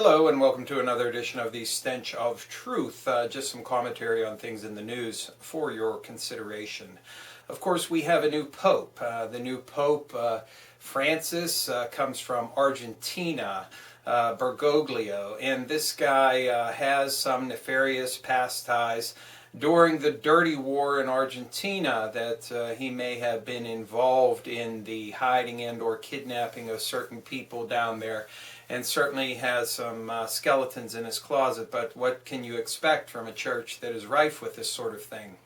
Hello and welcome to another edition of the Stench of Truth. Just some commentary on things in the news for your consideration. Of course, we have a new pope. The new pope, Francis, comes from Argentina, Bergoglio, and this guy has some nefarious past ties during the dirty war in Argentina that he may have been involved in the hiding and or kidnapping of certain people down there, and certainly has some skeletons in his closet. But what can you expect from a church that is rife with this sort of thing?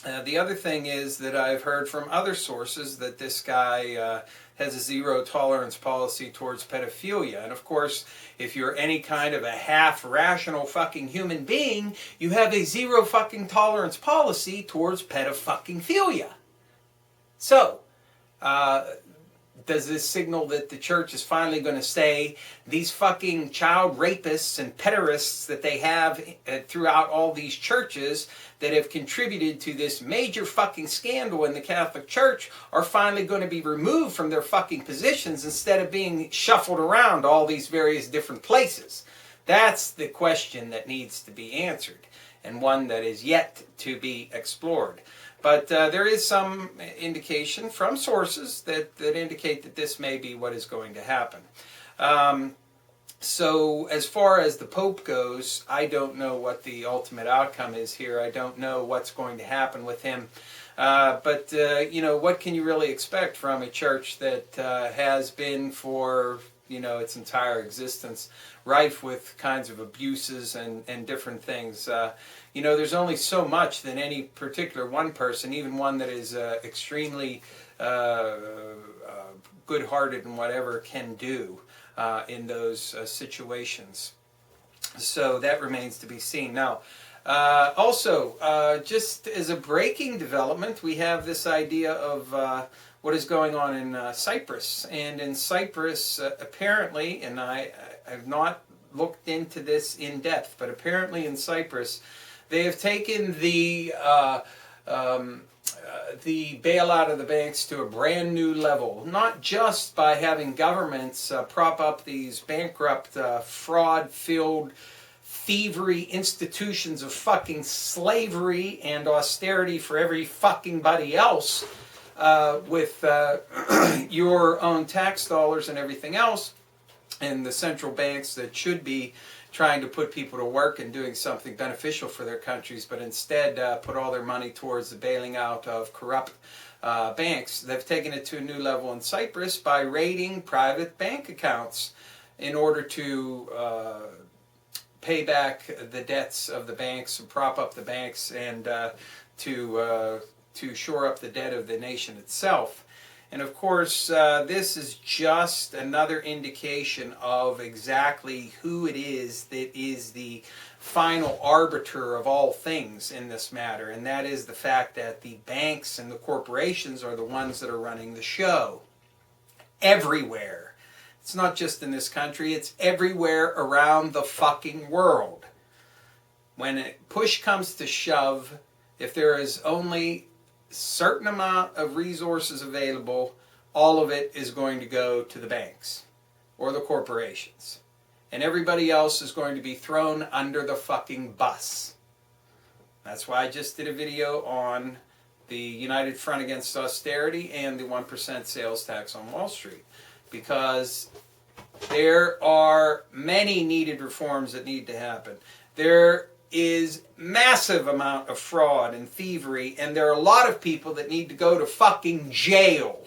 The other thing is that I've heard from other sources that this guy has a zero tolerance policy towards pedophilia. And of course, if you're any kind of a half rational fucking human being, you have a zero fucking tolerance policy towards pedophilia. So, does this signal that the church is finally going to say these fucking child rapists and pederasts that they have throughout all these churches that have contributed to this major fucking scandal in the Catholic Church are finally going to be removed from their fucking positions instead of being shuffled around all these various different places? That's the question that needs to be answered, and one that is yet to be explored. But there is some indication from sources that indicate that this may be what is going to happen. So as far as the Pope goes, I don't know what the ultimate outcome is here. I don't know what's going to happen with him. But you know, what can you really expect from a church that has been for, you know, its entire existence rife with kinds of abuses and different things? You know, there's only so much that any particular one person, even one that is extremely good-hearted and whatever, can do in those situations. So that remains to be seen. Now, also, just as a breaking development, we have this idea of what is going on in Cyprus. And in Cyprus, apparently, and I have not looked into this in depth, but apparently in Cyprus, they have taken the bailout of the banks to a brand new level, not just by having governments prop up these bankrupt, fraud-filled, thievery institutions of fucking slavery and austerity for every fucking buddy else with your own tax dollars and everything else, and the central banks that should be trying to put people to work and doing something beneficial for their countries, but instead put all their money towards the bailing out of corrupt banks. They've taken it to a new level in Cyprus by raiding private bank accounts in order to pay back the debts of the banks and prop up the banks and to shore up the debt of the nation itself. And of course, this is just another indication of exactly who it is that is the final arbiter of all things in this matter. And that is the fact that the banks and the corporations are the ones that are running the show. Everywhere. It's not just in this country, it's everywhere around the fucking world. When push comes to shove, if there is only certain amount of resources available, all of it is going to go to the banks or the corporations, and everybody else is going to be thrown under the fucking bus. That's why I just did a video on the United Front Against Austerity and the 1% sales tax on Wall Street, because there are many needed reforms that need to happen. There is massive amount of fraud and thievery, and there are a lot of people that need to go to fucking jail.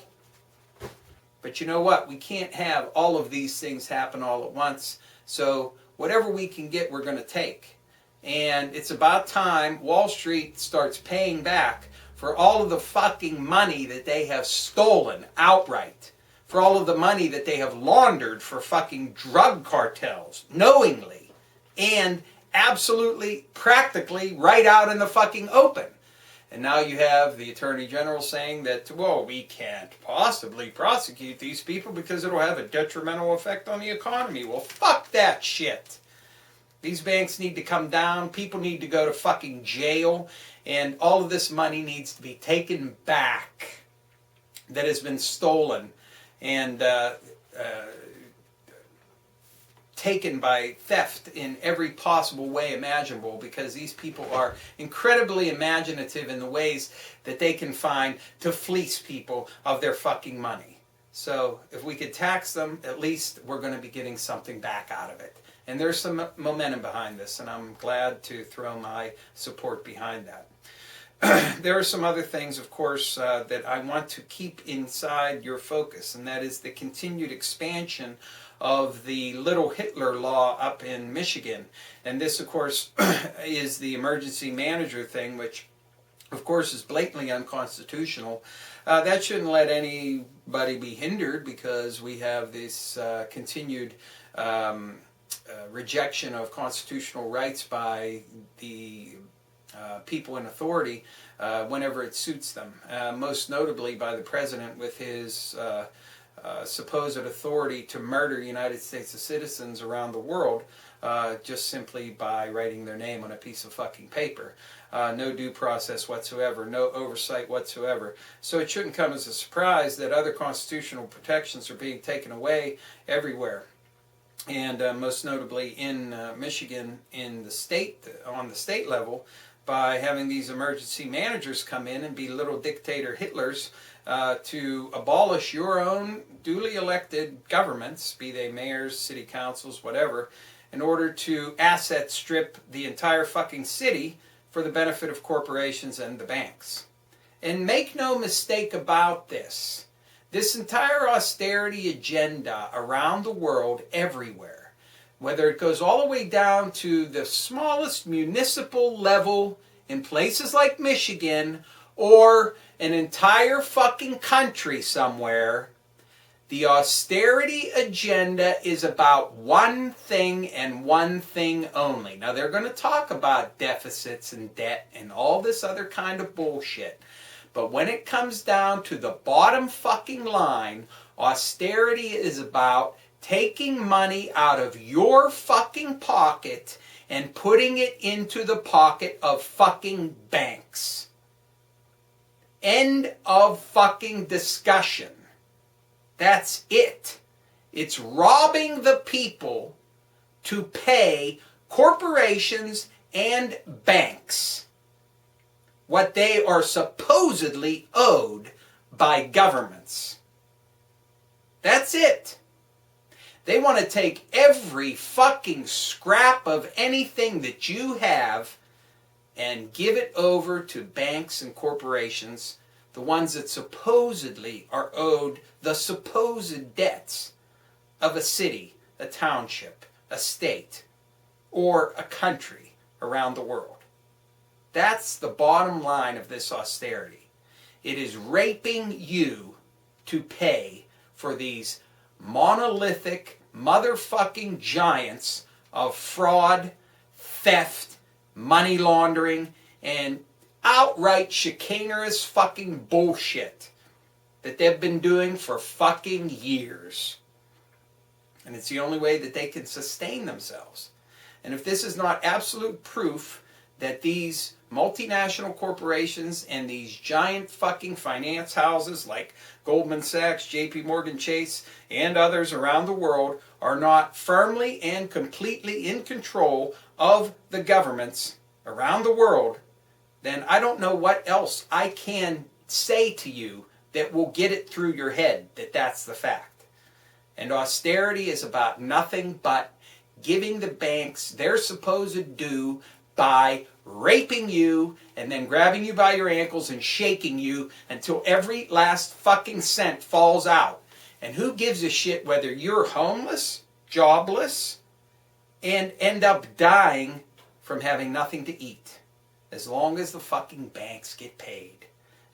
But you know what? We can't have all of these things happen all at once. So whatever we can get, we're going to take. And it's about time Wall Street starts paying back for all of the fucking money that they have stolen outright, for all of the money that they have laundered for fucking drug cartels, knowingly, and absolutely, practically, right out in the fucking open. And now you have the Attorney General saying that, well, we can't possibly prosecute these people because it'll have a detrimental effect on the economy. Well, fuck that shit. These banks need to come down, people need to go to fucking jail, and all of this money needs to be taken back that has been stolen. And taken by theft in every possible way imaginable, because these people are incredibly imaginative in the ways that they can find to fleece people of their fucking money. So if we could tax them, at least we're going to be getting something back out of it. And there's some momentum behind this, and I'm glad to throw my support behind that. There are some other things, of course, that I want to keep inside your focus, and that is the continued expansion of the Little Hitler law up in Michigan. And this, of course, is the emergency manager thing, which, of course, is blatantly unconstitutional. That shouldn't let anybody be hindered, because we have this continued rejection of constitutional rights by the people in authority whenever it suits them. Most notably by the president with his supposed authority to murder United States citizens around the world just simply by writing their name on a piece of fucking paper. No due process whatsoever, no oversight whatsoever. So it shouldn't come as a surprise that other constitutional protections are being taken away everywhere. And most notably in Michigan, in the state, on the state level, by having these emergency managers come in and be little dictator Hitlers to abolish your own duly elected governments, be they mayors, city councils, whatever, in order to asset strip the entire fucking city for the benefit of corporations and the banks. And make no mistake about this. This entire austerity agenda around the world, everywhere, whether it goes all the way down to the smallest municipal level in places like Michigan or an entire fucking country somewhere, the austerity agenda is about one thing and one thing only. Now, they're going to talk about deficits and debt and all this other kind of bullshit. But when it comes down to the bottom fucking line, austerity is about taking money out of your fucking pocket and putting it into the pocket of fucking banks. End of fucking discussion. That's it. It's robbing the people to pay corporations and banks what they are supposedly owed by governments. That's it. They want to take every fucking scrap of anything that you have and give it over to banks and corporations, the ones that supposedly are owed the supposed debts of a city, a township, a state, or a country around the world. That's the bottom line of this austerity. It is raping you to pay for these monolithic motherfucking giants of fraud, theft, money laundering, and outright chicanerous fucking bullshit that they've been doing for fucking years. And it's the only way that they can sustain themselves. And if this is not absolute proof that these multinational corporations and these giant fucking finance houses like Goldman Sachs, JP Morgan Chase, and others around the world are not firmly and completely in control of the governments around the world, then I don't know what else I can say to you that will get it through your head that that's the fact. And austerity is about nothing but giving the banks their supposed due by raping you and then grabbing you by your ankles and shaking you until every last fucking cent falls out. And who gives a shit whether you're homeless, jobless, and end up dying from having nothing to eat, as long as the fucking banks get paid.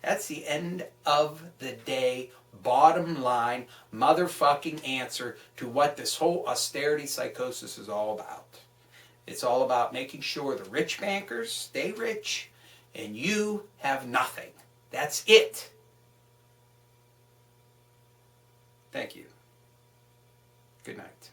That's the end of the day, bottom line, motherfucking answer to what this whole austerity psychosis is all about. It's all about making sure the rich bankers stay rich and you have nothing. That's it. Thank you. Good night.